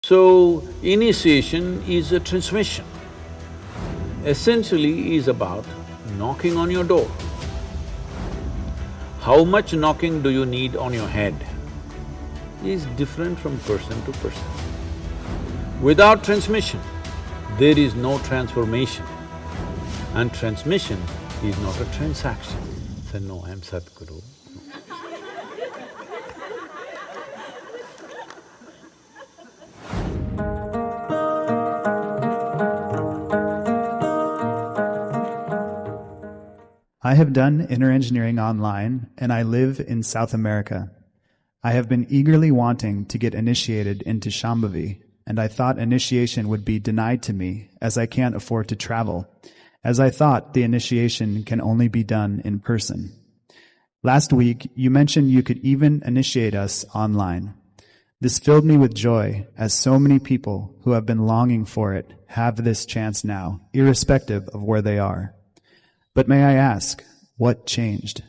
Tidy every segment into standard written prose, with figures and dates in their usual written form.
So, initiation is a transmission. Essentially is about knocking on your door. How much knocking do you need on your head is different from person to person. Without transmission, there is no transformation, and transmission is not a transaction. Say, no, I'm Sadhguru. I have done inner engineering online, and I live in South America. I have been eagerly wanting to get initiated into Shambhavi, and I thought initiation would be denied to me as I can't afford to travel, as I thought the initiation can only be done in person. Last week, you mentioned you could even initiate us online. This filled me with joy, as so many people who have been longing for it have this chance now, irrespective of where they are. But may I ask, what changed?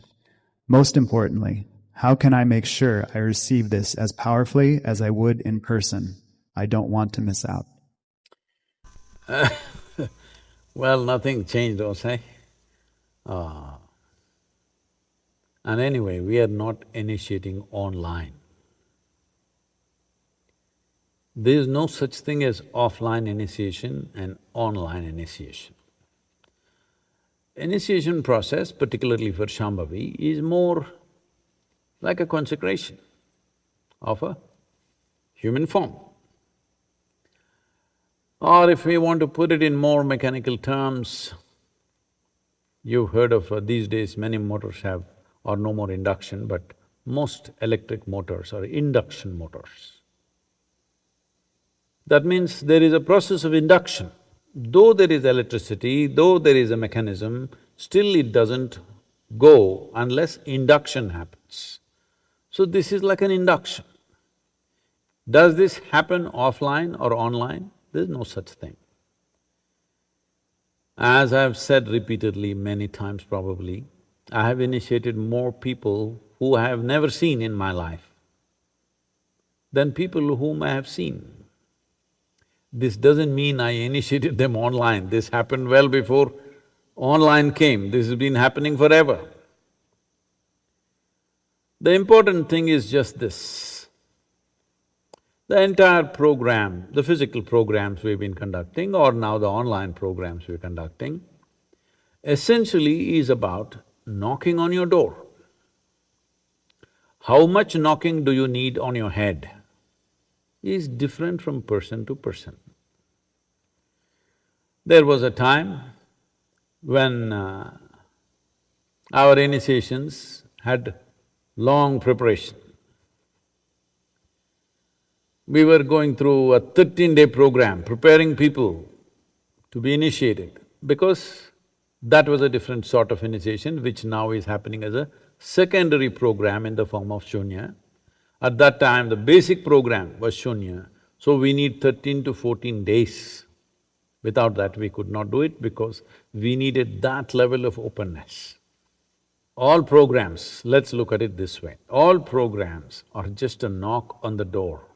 Most importantly, how can I make sure I receive this as powerfully as I would in person? I don't want to miss out. Well, nothing changed, Osai. And anyway, we are not initiating online. There is no such thing as offline initiation and online initiation. Initiation process, particularly for Shambhavi, is more like a consecration of a human form. Or if we want to put it in more mechanical terms, you've heard of these days many motors have or no more induction, but most electric motors are induction motors. That means there is a process of induction. Though there is electricity, though there is a mechanism, still it doesn't go unless induction happens. So this is like an induction. Does this happen offline or online? There's no such thing. As I've said repeatedly, many times probably, I have initiated more people who I have never seen in my life than people whom I have seen. This doesn't mean I initiated them online, this happened well before online came, this has been happening forever. The important thing is just this. The entire program, the physical programs we've been conducting or now the online programs we're conducting, essentially is about knocking on your door. How much knocking do you need on your head is different from person to person. There was a time when our initiations had long preparation. We were going through a 13-day program, preparing people to be initiated, because that was a different sort of initiation which now is happening as a secondary program in the form of Shunya. At that time, the basic program was Shunya, so we need 13 to 14 days. Without that, we could not do it because we needed that level of openness. All programs, let's look at it this way, all programs are just a knock on the door.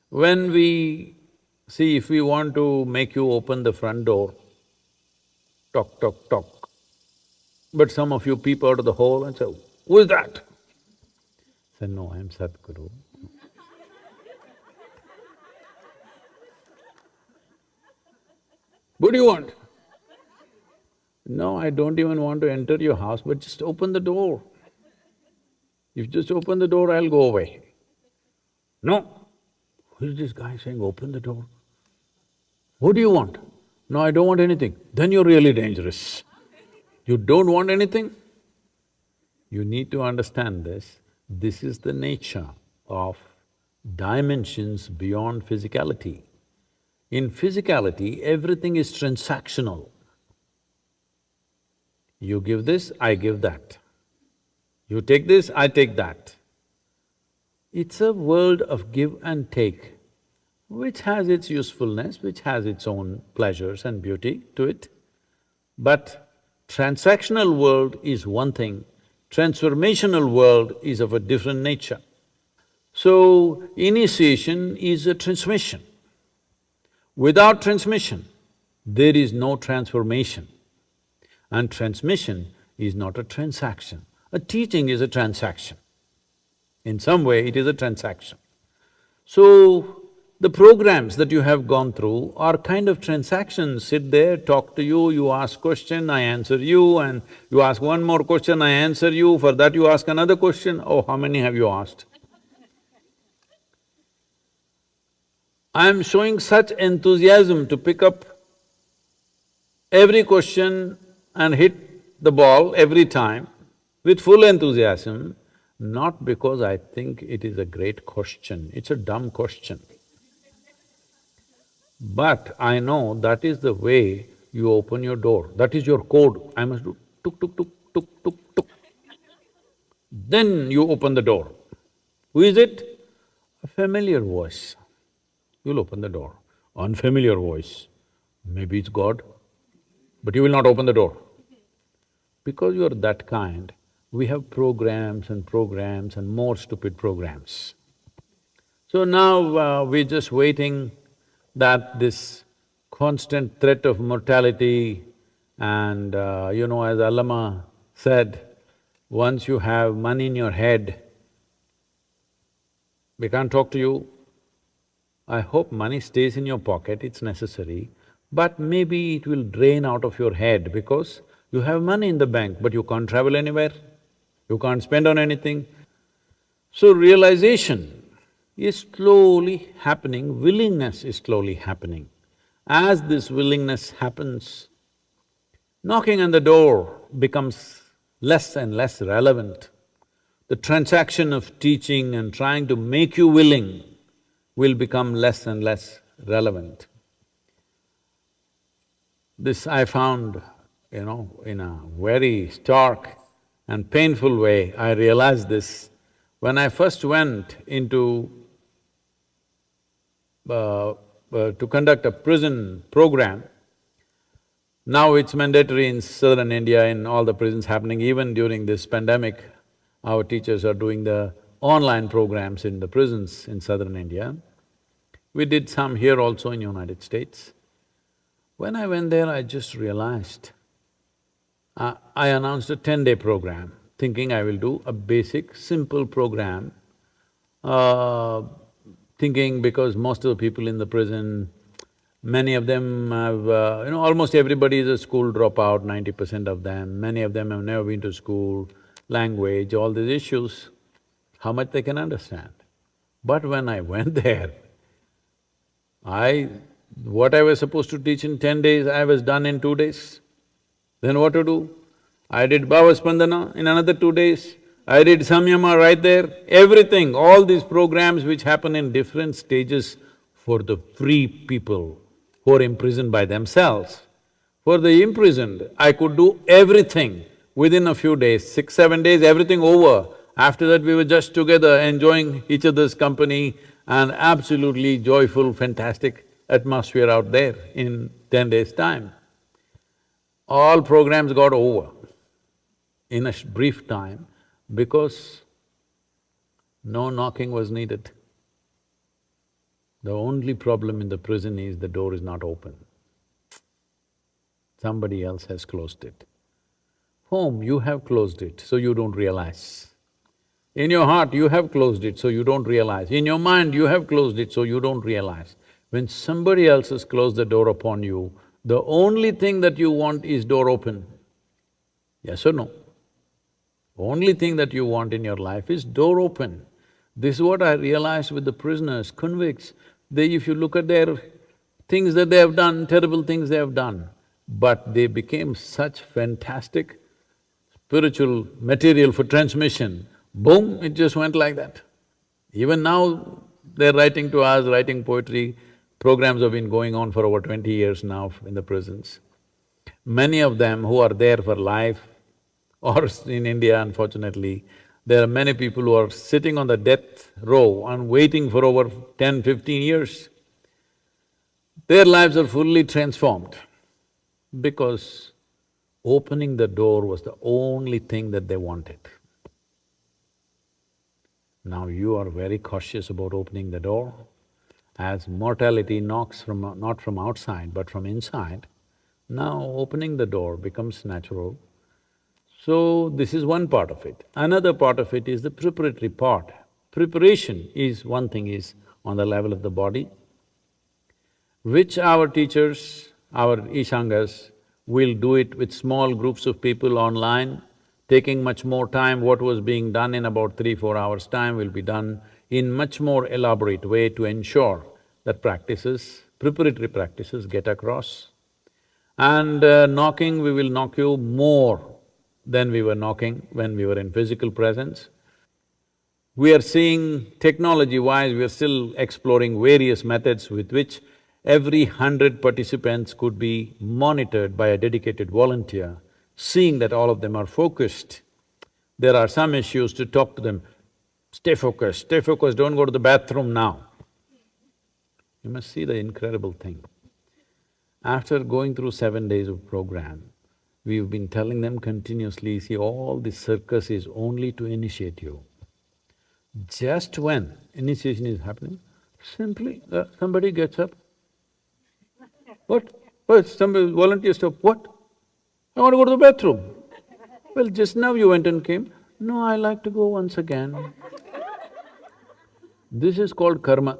When we… see, if we want to make you open the front door, tock, tock, tock, but some of you peep out of the hole and say, "Who is that?" Say, "No, I'm Sadhguru." "What do you want?" "No, I don't even want to enter your house, but just open the door. If you just open the door, I'll go away." "No." "Who is this guy saying, open the door? What do you want?" "No, I don't want anything." "Then you're really dangerous. You don't want anything?" You need to understand this. This is the nature of dimensions beyond physicality. In physicality, everything is transactional. You give this, I give that. You take this, I take that. It's a world of give and take, which has its usefulness, which has its own pleasures and beauty to it. But transactional world is one thing, transformational world is of a different nature. So, initiation is a transmission. Without transmission, there is no transformation. And transmission is not a transaction. A teaching is a transaction. In some way, it is a transaction. So, the programs that you have gone through are kind of transactions. Sit there, talk to you, you ask question, I answer you, and you ask one more question, I answer you, for that you ask another question. Oh, how many have you asked? I am showing such enthusiasm to pick up every question and hit the ball every time with full enthusiasm, not because I think it is a great question, it's a dumb question. But I know that is the way you open your door, that is your code. I must do tuk tuk tuk tuk tuk tuk. Then you open the door. Who is it? A familiar voice. You'll open the door. Unfamiliar voice, maybe it's God, but you will not open the door. Because you are that kind, we have programs and more stupid programs. So now we're just waiting that this constant threat of mortality and as Allama said, once you have money in your head, we can't talk to you. I hope money stays in your pocket, it's necessary, but maybe it will drain out of your head because you have money in the bank, but you can't travel anywhere, you can't spend on anything. So realization is slowly happening, willingness is slowly happening. As this willingness happens, knocking on the door becomes less and less relevant. The transaction of teaching and trying to make you willing will become less and less relevant. This I found, in a very stark and painful way, I realized this. When I first went into to conduct a prison program, now it's mandatory in southern India, in all the prisons happening, even during this pandemic, our teachers are doing the online programs in the prisons in southern India. We did some here also in United States. When I went there, I just realized, I announced a 10-day program, thinking I will do a basic, simple program, thinking because most of the people in the prison, many of them have… almost everybody is a school dropout, 90% of them, many of them have never been to school, language, all these issues, how much they can understand. But when I went there, what I was supposed to teach in 10 days, I was done in 2 days. Then what to do? I did Bhava Spandana in another 2 days, I did Samyama right there, everything, all these programs which happen in different stages for the free people who are imprisoned by themselves. For the imprisoned, I could do everything within a few days, 6, 7 days, everything over. After that, we were just together enjoying each other's company and absolutely joyful, fantastic atmosphere out there in 10 days' time. All programs got over in a brief time because no knocking was needed. The only problem in the prison is the door is not open. Somebody else has closed it. Home, you have closed it, so you don't realize. In your heart, you have closed it, so you don't realize. In your mind, you have closed it, so you don't realize. When somebody else has closed the door upon you, the only thing that you want is door open. Yes or no? Only thing that you want in your life is door open. This is what I realized with the prisoners, convicts. If you look at their things that they have done, terrible things they have done, but they became such fantastic spiritual material for transmission, boom, it just went like that. Even now, they're writing to us, writing poetry, programs have been going on for over 20 years now in the prisons. Many of them who are there for life, or in India, unfortunately, there are many people who are sitting on the death row and waiting for over 10, 15 years. Their lives are fully transformed because opening the door was the only thing that they wanted. Now you are very cautious about opening the door. As mortality knocks not from outside but from inside, now opening the door becomes natural. So, this is one part of it. Another part of it is the preparatory part. Preparation is one thing is on the level of the body, which our teachers, our Ishangas will do it with small groups of people online, taking much more time. What was being done in about 3-4 hours' time will be done in much more elaborate way to ensure that preparatory practices get across. And knocking, we will knock you more than we were knocking when we were in physical presence. We are seeing technology-wise, we are still exploring various methods with which every 100 participants could be monitored by a dedicated volunteer, seeing that all of them are focused. There are some issues to talk to them, stay focused, don't go to the bathroom now. You must see the incredible thing. After going through 7 days of program, we've been telling them continuously, see, all this circus is only to initiate you. Just when initiation is happening, simply somebody gets up. What? What? Somebody volunteers stop, what? I want to go to the bathroom. Well, just now you went and came. No, I like to go once again. This is called karma.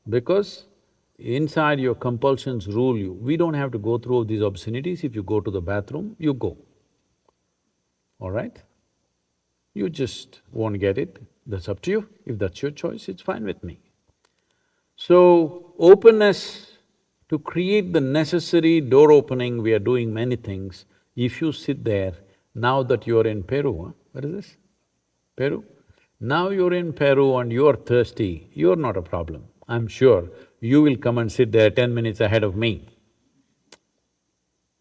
Because inside your compulsions rule you. We don't have to go through these obscenities. If you go to the bathroom, you go, all right? You just won't get it, that's up to you. If that's your choice, it's fine with me. So, openness to create the necessary door opening, we are doing many things. If you sit there, now that you're in Peru, what is this? Peru? Now you're in Peru and you're thirsty, you're not a problem. I'm sure you will come and sit there 10 minutes ahead of me,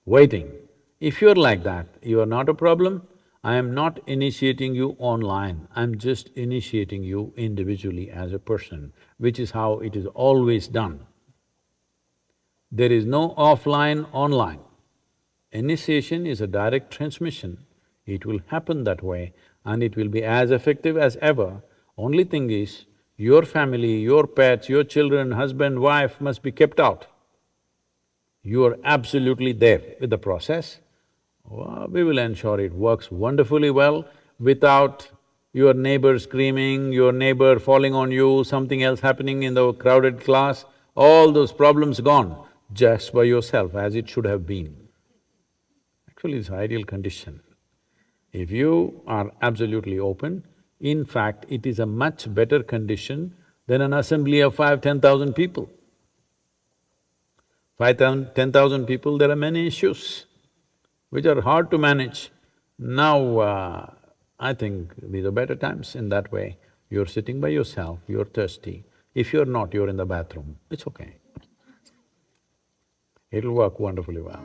waiting. If you're like that, you are not a problem. I am not initiating you online, I'm just initiating you individually as a person, which is how it is always done. There is no offline, online. Initiation is a direct transmission. It will happen that way and it will be as effective as ever. Only thing is, your family, your pets, your children, husband, wife must be kept out. You are absolutely there with the process. We will ensure it works wonderfully well without your neighbor screaming, your neighbor falling on you, something else happening in the crowded class, all those problems gone, just by yourself as it should have been. Actually, it's ideal condition. If you are absolutely open, in fact, it is a much better condition than an assembly of 5,000–10,000 people. 5,000–10,000 people, there are many issues which are hard to manage. Now, I think these are better times in that way. You're sitting by yourself, you're thirsty. If you're not, you're in the bathroom, it's okay. It'll work wonderfully well.